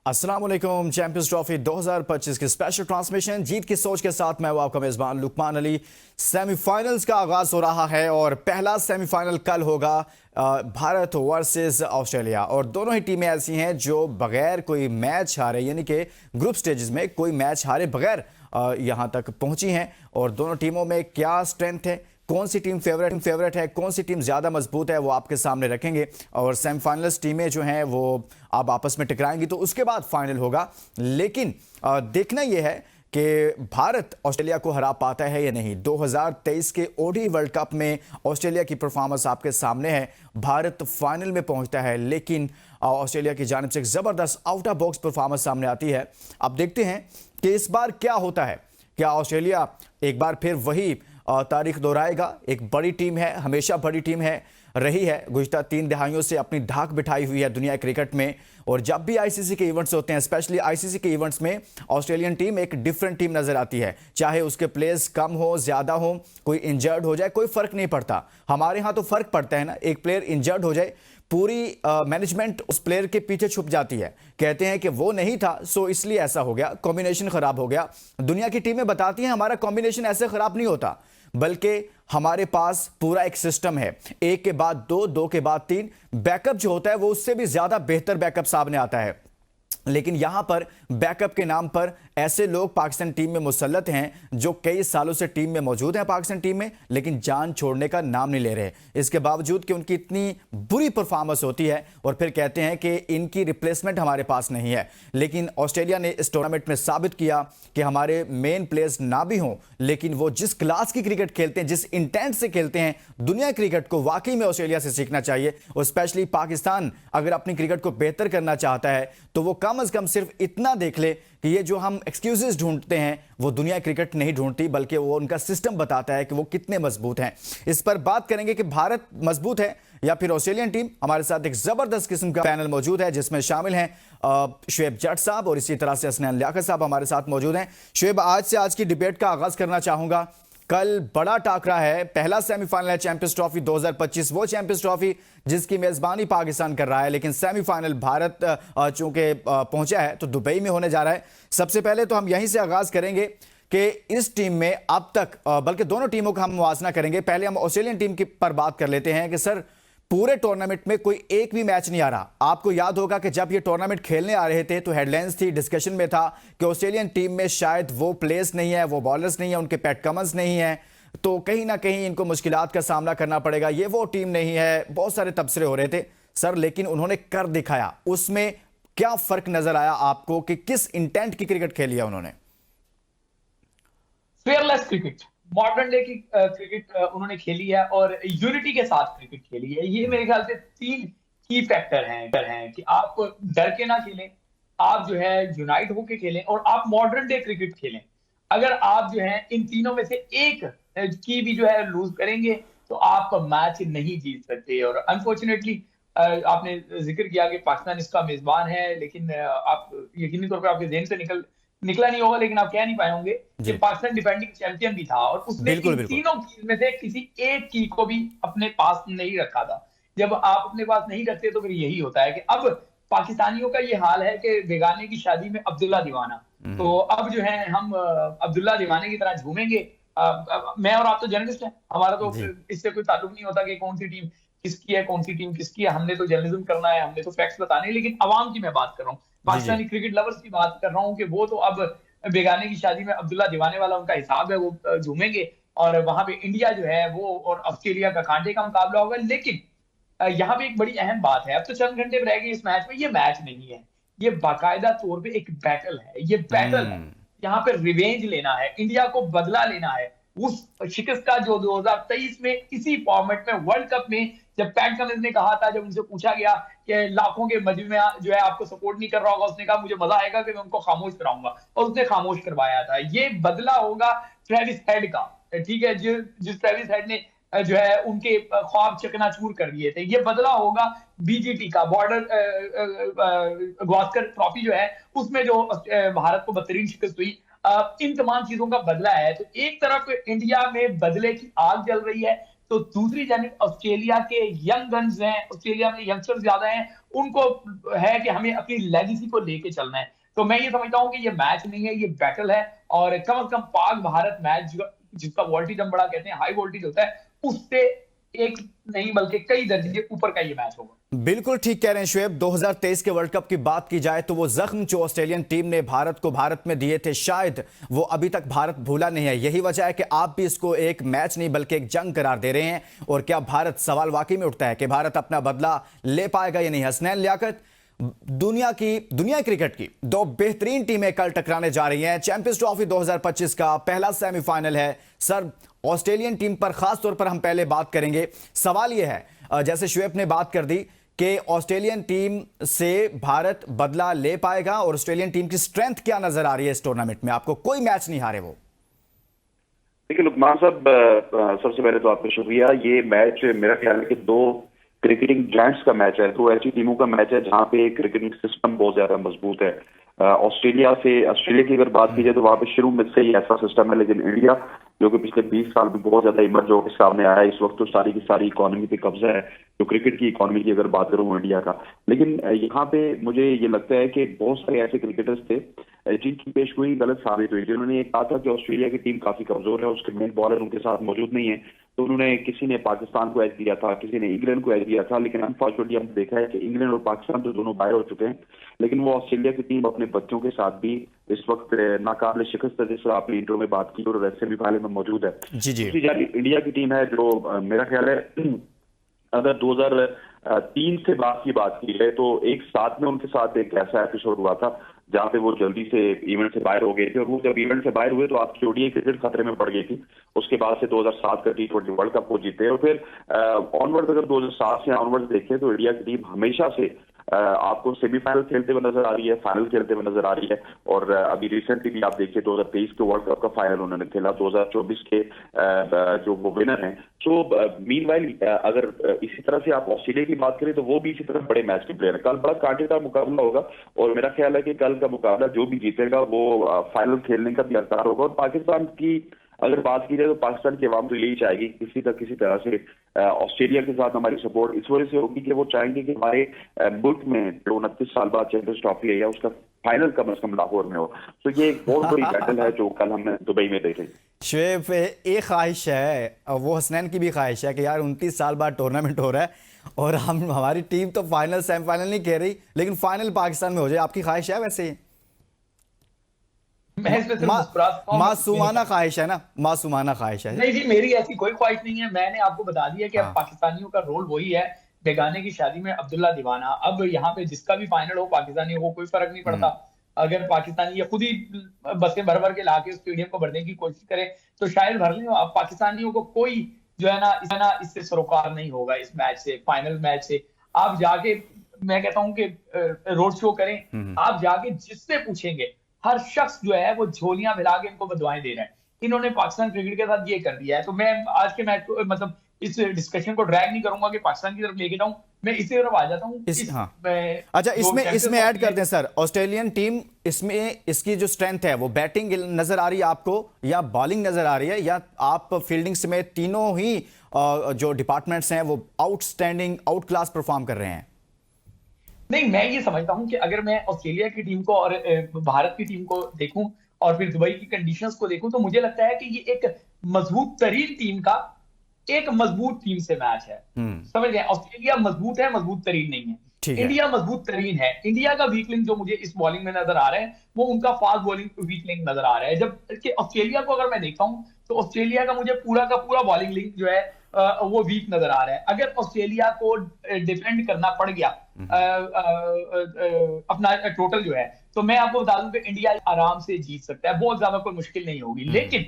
अस्सलाम वालेकुम। Champions trophy 2025 की स्पेशल ट्रांसमिशन जीत की सोच के साथ मैं हूं आपका मेजबान लुकमान अली। सेमीफाइनल्स का आगाज हो रहा है और पहला सेमीफाइनल कल होगा भारत वर्सेस ऑस्ट्रेलिया। और दोनों ही टीमें ऐसी हैं जो बगैर कोई मैच हारे, यानी कि ग्रुप स्टेजेस में कोई मैच हारे बगैर यहां तक पहुंची हैं। और दोनों टीमों में क्या स्ट्रेंथ है, कौन सी टीम फेवरेट है, कौन सी टीम ज़्यादा मजबूत है, वो आपके सामने रखेंगे। और सेमीफाइनलिस्ट टीमें जो हैं वो अब आपस में टकराएंगी, तो उसके बाद फाइनल होगा। लेकिन देखना यह है कि भारत ऑस्ट्रेलिया को हरा पाता है या नहीं। 2023 के ओडी वर्ल्ड कप में ऑस्ट्रेलिया की परफॉर्मेंस आपके सामने है। भारत फाइनल में पहुंचता है, लेकिन ऑस्ट्रेलिया की जानिब से एक ज़बरदस्त आउट ऑफ बॉक्स परफॉर्मेंस सामने आती है। अब देखते हैं कि इस बार क्या होता है। क्या ऑस्ट्रेलिया एक बार फिर वही तारीख दोहराएगा? एक बड़ी टीम है, हमेशा बड़ी टीम है रही है, गुज़िश्ता 3 दहाइयों से अपनी धाक बिठाई हुई है दुनिया क्रिकेट में। और जब भी आईसीसी के इवेंट्स होते हैं, स्पेशली आईसीसी के इवेंट्स में, ऑस्ट्रेलियन टीम एक डिफरेंट टीम नजर आती है। चाहे उसके प्लेयर्स कम हो, ज्यादा हो, कोई इंजर्ड हो जाए, कोई फर्क नहीं पड़ता। हमारे यहाँ तो फर्क पड़ता है ना, एक प्लेयर इंजर्ड हो जाए, पूरी मैनेजमेंट उस प्लेयर के पीछे छुप जाती है, कहते हैं कि वो नहीं था सो इसलिए ऐसा हो गया, कॉम्बिनेशन खराब हो गया। दुनिया की टीमें बताती हैं हमारा कॉम्बिनेशन ऐसे खराब नहीं होता, बल्कि हमारे पास पूरा एक सिस्टम है। एक के बाद दो, दो के बाद तीन, बैकअप जो होता है वो उससे भी ज्यादा बेहतर बैकअप सामने आता है। लेकिन यहां पर बैकअप के नाम पर ऐसे लोग पाकिस्तान टीम में मुसल्लत हैं जो कई सालों से टीम में मौजूद हैं पाकिस्तान टीम में, लेकिन जान छोड़ने का नाम नहीं ले रहे। इसके बावजूद कि उनकी इतनी बुरी परफॉर्मेंस होती है और फिर कहते हैं कि इनकी रिप्लेसमेंट हमारे पास नहीं है। लेकिन ऑस्ट्रेलिया ने इस टूर्नामेंट में साबित किया कि हमारे मेन प्लेयर्स ना भी हों, लेकिन वो जिस क्लास की क्रिकेट खेलते हैं, जिस इंटेंट से खेलते हैं, दुनिया क्रिकेट को वाकई में ऑस्ट्रेलिया से सीखना चाहिए। और स्पेशली पाकिस्तान अगर अपनी क्रिकेट को बेहतर करना चाहता है तो वो कम से कम सिर्फ इतना देख ले कि ये जो हम एक्सक्यूजेस ढूंढते हैं वो दुनिया क्रिकेट नहीं ढूंढती, बल्कि वो उनका सिस्टम बताता है कि वो कितने मजबूत हैं। इस पर बात करेंगे कि भारत मजबूत है या फिर ऑस्ट्रेलियन टीम। हमारे साथ एक जबरदस्त किस्म का पैनल मौजूद है जिसमें शामिल हैं शुएब जट साहब और इसी तरह से हसनैन लियाकत साहब हमारे साथ मौजूद हैं। शुएब, आज की डिबेट का आगाज करना चाहूंगा। कल बड़ा टाकरा है, पहला सेमीफाइनल है चैंपियंस ट्रॉफी 2025, वो चैंपियंस ट्रॉफी जिसकी मेजबानी पाकिस्तान कर रहा है। लेकिन सेमीफाइनल भारत चूंकि पहुंचा है तो दुबई में होने जा रहा है। सबसे पहले तो हम यहीं से आगाज करेंगे कि इस टीम में अब तक, बल्कि दोनों टीमों का हम मुवाजना करेंगे। पहले हम ऑस्ट्रेलियन टीम की पर बात कर लेते हैं कि सर, पूरे टूर्नामेंट में कोई एक भी मैच नहीं आ रहा। आपको याद होगा कि जब ये टूर्नामेंट खेलने आ रहे थे तो हेडलाइंस थी, डिस्कशन में था कि ऑस्ट्रेलियन टीम में शायद वो प्लेयर्स नहीं है, वो बॉलर्स नहीं है, उनके पैट कमंस नहीं है, तो कहीं ना कहीं इनको मुश्किलात का सामना करना पड़ेगा, ये वो टीम नहीं है। बहुत सारे तबसरे हो रहे थे सर, लेकिन उन्होंने कर दिखाया। उसमें क्या फर्क नजर आया आपको कि किस इंटेंट की क्रिकेट खेली है उन्होंने? फेयरलेस क्रिकेट, मॉडर्न डे की क्रिकेट उन्होंने खेली है और यूनिटी के साथ क्रिकेट खेली है। ये मेरे ख्याल से 3 की फैक्टर हैं कि आप डर के ना खेलें, आप जो है यूनाइट होके खेलें और आप मॉडर्न डे क्रिकेट खेलें। अगर आप जो है इन तीनों में से एक की भी जो है लूज करेंगे तो आप मैच नहीं जीत सकते। और अनफॉर्चुनेटली आपने जिक्र किया कि पाकिस्तान इसका मेजबान है, लेकिन आप यकीनी तौर पर आपके जेहन से निकला नहीं होगा, लेकिन आप कह नहीं पाए होंगे कि पाकिस्तान डिफेंडिंग चैंपियन भी था और उसने इन तीनों कीज में से किसी एक की को भी अपने पास नहीं रखा था। जब आप अपने पास नहीं रखते तो फिर यही होता है कि अब पाकिस्तानियों का ये हाल है कि बेगाने की शादी में अब्दुल्ला दीवाना। तो अब जो है हम अब्दुल्ला दीवाने की तरह झूमेंगे। मैं और आप तो जर्नलिस्ट हैं, हमारा तो इससे कोई ताल्लुक नहीं होता कि कौन सी टीम किसकी है, कौन सी टीम किसकी है। हमने तो जर्नलिज्म करना है, हमने तो फैक्ट्स बताने हैं। लेकिन अवाम की मैं बात कर रहा हूँ, पाकिस्तानी क्रिकेट लवर्स की बात कर रहा हूँ कि वो तो अब बेगाने की शादी में अब्दुल्ला दीवाने वाला उनका हिसाब है, वो झूमेंगे और वहां पे इंडिया जो है वो और ऑस्ट्रेलिया का कांटे का मुकाबला होगा। लेकिन यहाँ पे एक बड़ी अहम बात है, अब तो चंद घंटे रह गए इस मैच में। ये मैच नहीं है, ये बाकायदा तौर पे एक बैटल है। ये बैटल है, यहाँ पे रिवेंज लेना है, इंडिया को बदला लेना है उस शिकस्त का जो 2023 में इसी फॉर्मेट में वर्ल्ड कप में, जब पैट कमिंस ने कहा था, जब उनसे पूछा गया कि लाखों के मजमे जो है आपको सपोर्ट नहीं कर रहा होगा, उसने कहा मुझे मजा आएगा कि मैं उनको खामोश कराऊंगा, और उसने खामोश करवाया था। ये बदला होगा ट्रेविस हेड का, ठीक है, जिस ट्रेविस हेड ने जो है उनके ख्वाब चकनाचूर कर दिए थे। ये बदला होगा बीजीटी का, बॉर्डर गावस्कर ट्रॉफी जो है उसमें जो भारत को बदतरीन शिकस्त हुई। इन तमाम चीजों का बदला है। तो एक तरफ इंडिया में बदले की आग जल रही है, तो दूसरी जानिब ऑस्ट्रेलिया के यंग गन्स हैं, ऑस्ट्रेलिया में यंगस्टर्स ज्यादा हैं, उनको है कि हमें अपनी लेगेसी को लेके चलना है। तो मैं ये समझता हूँ कि ये मैच नहीं है, ये बैटल है, और कम से कम पाक भारत मैच जिसका वोल्टेज हम बड़ा कहते हैं, हाई वोल्टेज होता है, उससे एक नहीं बल्कि कई दर्जे ऊपर का ये मैच होगा। बिल्कुल ठीक कह रहे हैं शुएब। 2023 के वर्ल्ड कप की बात की जाए तो वो जख्म जो ऑस्ट्रेलियन टीम ने भारत में दिए थे, शायद वो अभी तक भारत भूला नहीं है। यही वजह है कि आप भी इसको एक मैच नहीं बल्कि एक जंग करार दे रहे हैं। और क्या भारत, सवाल वाकई में उठता है कि भारत अपना बदला ले पाएगा या नहीं। हसनैन लियाकत, दुनिया क्रिकेट की दो बेहतरीन टीमें कल टकराने जा रही हैं। चैंपियंस ट्रॉफी 2025 का पहला सेमीफाइनल है। सर, ऑस्ट्रेलियन टीम पर खास तौर पर हम पहले बात करेंगे। सवाल यह है, जैसे शुएब ने बात कर दी कि ऑस्ट्रेलियन टीम से भारत बदला ले पाएगा, और ऑस्ट्रेलियन टीम की स्ट्रेंथ क्या नजर आ रही है इस टूर्नामेंट में? आपको कोई मैच नहीं हारे वो। देखिए लुकमान साहब, सबसे पहले तो आपका शुक्रिया। ये मैच मेरा ख्याल है कि दो क्रिकेटिंग जायंट्स का मैच है, दो ऐसी टीमों का मैच है जहां पे क्रिकेटिंग सिस्टम बहुत ज्यादा मजबूत है। ऑस्ट्रेलिया की अगर बात की जाए तो वहां पे शुरू में से ही ऐसा सिस्टम है, लेकिन इंडिया जो कि पिछले 20 साल में बहुत ज्यादा इमर्ज होकर सामने आया है, इस वक्त तो सारी की सारी इकोनॉमी पे कब्जा है। जो क्रिकेट की इकोनॉमी की अगर बात करूं इंडिया का, लेकिन यहाँ पे मुझे ये लगता है कि बहुत सारे ऐसे क्रिकेटर्स थे जिनकी पेशगोई गलत साबित हुई। जिन्होंने ये कहा था कि ऑस्ट्रेलिया की टीम काफी कमजोर है, उसके मेन बॉलर उनके साथ मौजूद नहीं है, तो उन्होंने, किसी ने पाकिस्तान को एज दिया था, किसी ने इंग्लैंड को एज दिया था, लेकिन अनफॉर्चुनेटली हमने देखा है कि इंग्लैंड और पाकिस्तान तो दोनों बाहर हो चुके हैं, लेकिन वो ऑस्ट्रेलिया की टीम अपने बच्चों के साथ भी इस वक्त नाकाबिले शिकस्त है, जिस आपने इंट्रो में बात की, और सेमीफाइनल में मौजूद है। जी जी। दूसरी जानिब इंडिया की टीम है जो मेरा ख्याल है अगर 2003 से बाद की बात की है तो एक साथ में उनके साथ एक ऐसा एपिसोड हुआ था जहां पे वो जल्दी से इवेंट से बाहर हो गए थे, और वो जब इवेंट से बाहर हुए तो आपकी ओडीआई क्रिकेट खतरे में पड़ गई थी। उसके बाद से 2007 का T20 वर्ल्ड कप वो जीते, और फिर ऑनवर्ड अगर 2007 से ऑनवर्ड देखें तो इंडिया की टीम हमेशा से आपको सेमीफाइनल खेलते हुए नजर आ रही है, फाइनल खेलते हुए नजर आ रही है। और अभी रिसेंटली भी आप देखिए 2023 के वर्ल्ड कप का फाइनल उन्होंने खेला, 2024 के जो वो विनर हैं। सो मीनवाइल अगर इसी तरह से आप ऑस्ट्रेलिया की बात करें तो वो भी इसी तरह बड़े मैच के प्लेयर है। कल बड़ा कांटेदार मुकाबला होगा, और मेरा ख्याल है कि कल का मुकाबला जो भी जीतेगा वो फाइनल खेलने का भी हकदार होगा। और पाकिस्तान की अगर बात की जाए तो पाकिस्तान की आवाम तो यही चाहेगी किसी तरह से ऑस्ट्रेलिया के साथ हमारी सपोर्ट इस वजह से होगी कि वो चाहेंगे कि हमारे मुल्क में जो 29 साल बाद चैंपियंस ट्रॉफी है या उसका फाइनल कम से कम लाहौर में हो। तो ये एक बहुत बड़ी बैटल है जो कल हमने दुबई में देखी। शुएब, एक ख्वाहिश है, वो हसनैन की भी ख्वाहिश है कि यार 29 साल बाद टूर्नामेंट हो रहा है और हमारी टीम तो फाइनल सेमीफाइनल नहीं खेल रही, लेकिन फाइनल पाकिस्तान में हो जाए। आपकी ख्वाहिश है वैसे? मासूमाना ख्वाहिश है ना, मासूमाना ख्वाहिश है। नहीं जी, मेरी ऐसी कोई ख्वाहिश नहीं है। मैंने आपको बता दिया कि अब पाकिस्तानियों का रोल वही है, बेगाने की शादी में अब्दुल्ला दीवाना। अब यहाँ पे जिसका भी फाइनल हो पाकिस्तानियों को कोई फर्क नहीं पड़ता। अगर पाकिस्तानी ये खुद ही बसें भर भर के लाके स्टेडियम को भरने की कोशिश करें तो शायद भर लें। अब पाकिस्तानियों को कोई जो है ना इससे सरोकार नहीं होगा इस मैच से, फाइनल मैच से। आप जाके, मैं कहता हूँ कि रोड शो करें, आप जाके जिससे पूछेंगे हर शख्स जो है वो झोलियां मिला के इनको बदवाएं दे रहे हैं। इन्होंने पाकिस्तान क्रिकेट के साथ ये कर दिया है। तो मैं आज के मैच को, मतलब इस डिस्कशन को ड्रैग नहीं करूंगा कि पाकिस्तान की तरफ लेके जाऊं, मैं इसी तरफ आ जाता हूं। अच्छा, इसमें ऐड कर दें सर, ऑस्ट्रेलियन टीम इसमें इसकी जो स्ट्रेंथ है वो बैटिंग नजर आ रही है आपको, या बॉलिंग नजर आ रही है, या आप फील्डिंग समेत तीनों ही जो डिपार्टमेंट्स हैं वो आउटस्टैंडिंग, आउट क्लास परफॉर्म कर रहे हैं? नहीं, मैं ये समझता हूं कि अगर मैं ऑस्ट्रेलिया की टीम को और भारत की टीम को देखूं और फिर दुबई की कंडीशंस को देखूं तो मुझे लगता है कि ये एक मजबूत तरीन टीम का एक मजबूत टीम से मैच है। समझ गए? ऑस्ट्रेलिया मजबूत है, मजबूत तरीन नहीं है। इंडिया मजबूत तरीन है। इंडिया का वीक लिंक जो मुझे इस बॉलिंग में नजर आ रहा है वो उनका फास्ट बॉलिंग वीक लिंक नजर आ रहा है। जबकि ऑस्ट्रेलिया को अगर मैं देखता हूं तो ऑस्ट्रेलिया का मुझे पूरा का पूरा बॉलिंग लिंक जो है वो वीक नजर आ रहा है। अगर ऑस्ट्रेलिया को डिफेंड करना पड़ गया अपना टोटल जो है, तो मैं आपको बता दूं कि इंडिया आराम से जीत सकता है, बहुत ज्यादा कोई मुश्किल नहीं होगी। लेकिन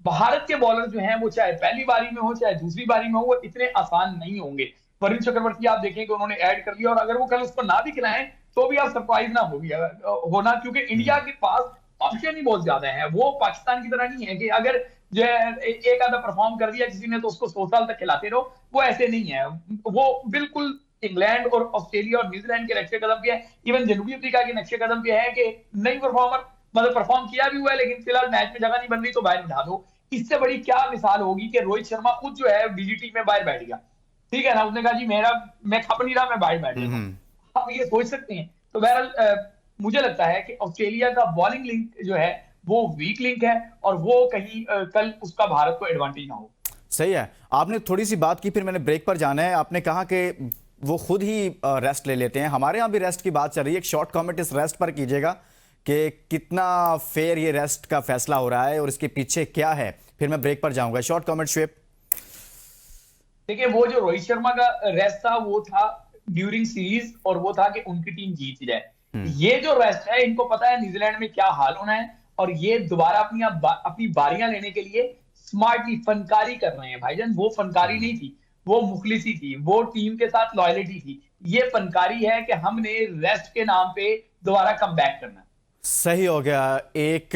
भारत के बॉलर जो हैं वो चाहे पहली बारी में हो चाहे दूसरी बारी में हो, वो इतने आसान नहीं होंगे। वरुण चक्रवर्ती आप देखें कि उन्होंने ऐड कर लिया, और अगर वो कल उसको ना भी खिलाएं तो भी आप सरप्राइज ना होना, क्योंकि इंडिया के पास ऑप्शन ही बहुत ज्यादा है। वो पाकिस्तान की तरह नहीं है कि अगर जो है एक आधा परफॉर्म कर दिया किसी ने तो उसको 100 साल तक खिलाते रहो, वो ऐसे नहीं है। वो बिल्कुल इंग्लैंड और ऑस्ट्रेलिया और न्यूजीलैंड के नक्शे कदम पे है, इवन जनूबी अफ्रीका के नक्शे कदम पे है कि नई परफॉर्मर, मतलब परफॉर्म किया भी हुआ है लेकिन फिलहाल मैच में जगह नहीं बन रही तो बाहर बिठा दो। इससे बड़ी क्या मिसाल होगी कि रोहित शर्मा खुद जो है बीजीटी में बाहर बैठ गया, ठीक है ना, उसने कहा जी मैं खप नहीं रहा, मैं बाहर बैठ जाता हूं। आप ये सोच सकते हैं। तो बहरहाल मुझे लगता है कि ऑस्ट्रेलिया का बॉलिंग लिंक जो है वो वीक लिंक है, और वो कहीं कल उसका भारत को एडवांटेज ना हो। सही है। आपने थोड़ी सी बात की, फिर मैंने ब्रेक पर जाना है। आपने कहा कि वो खुद ही रेस्ट ले लेते हैं। हमारे यहाँ भी रेस्ट की बात चल रही है। एक शॉर्ट कमेंट इस रेस्ट पर कीजिएगा कि कितना फेयर ये रेस्ट का फैसला हो रहा है और इसके पीछे क्या है, फिर मैं ब्रेक पर जाऊंगा। Short comment Shoaib. देखिए, वो जो रोहित शर्मा का रेस्ट था वो था ड्यूरिंग सीरीज, और वो था कि उनकी टीम जीत जाए। ये जो रेस्ट है, इनको पता है न्यूजीलैंड में क्या हाल होना है, और ये दोबारा अपनी बारियां लेने के लिए स्मार्टली फनकारी कर रहे हैं भाईजान। वो फनकारी नहीं थी, वो मुखलिसी थी, वो टीम के साथ लॉयलिटी थी। ये फनकारी है कि हमने रेस्ट के नाम पे दोबारा कम बैक करना है। सही हो गया। एक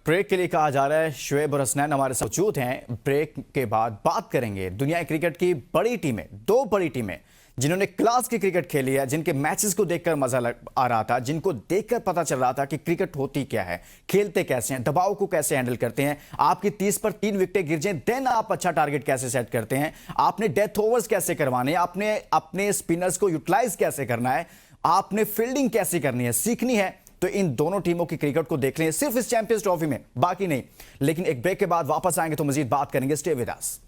ब्रेक के लिए कहा जा रहा है। शुएब और हसनैन हमारे साथ मौजूद हैं। ब्रेक के बाद बात करेंगे दुनिया क्रिकेट की बड़ी टीमें, दो बड़ी टीमें जिन्होंने क्लास की क्रिकेट खेली है, जिनके मैचेस को देखकर मजा आ रहा था, जिनको देखकर पता चल रहा था कि क्रिकेट होती क्या है, खेलते कैसे हैं, दबाव को कैसे हैंडल करते हैं। आपकी 30 पर 3 विकेटें गिर जाएं, देन आप अच्छा टारगेट कैसे सेट करते हैं, आपने डेथ ओवर्स कैसे करवाने, आपने अपने स्पिनर्स को यूटिलाइज कैसे करना है, आपने फील्डिंग कैसे करनी है, सीखनी है। तो इन दोनों टीमों की क्रिकेट को देख लें सिर्फ इस चैंपियंस ट्रॉफी में, बाकी नहीं। लेकिन एक ब्रेक के बाद वापस आएंगे तो मजीद बात करेंगे। Stay with us.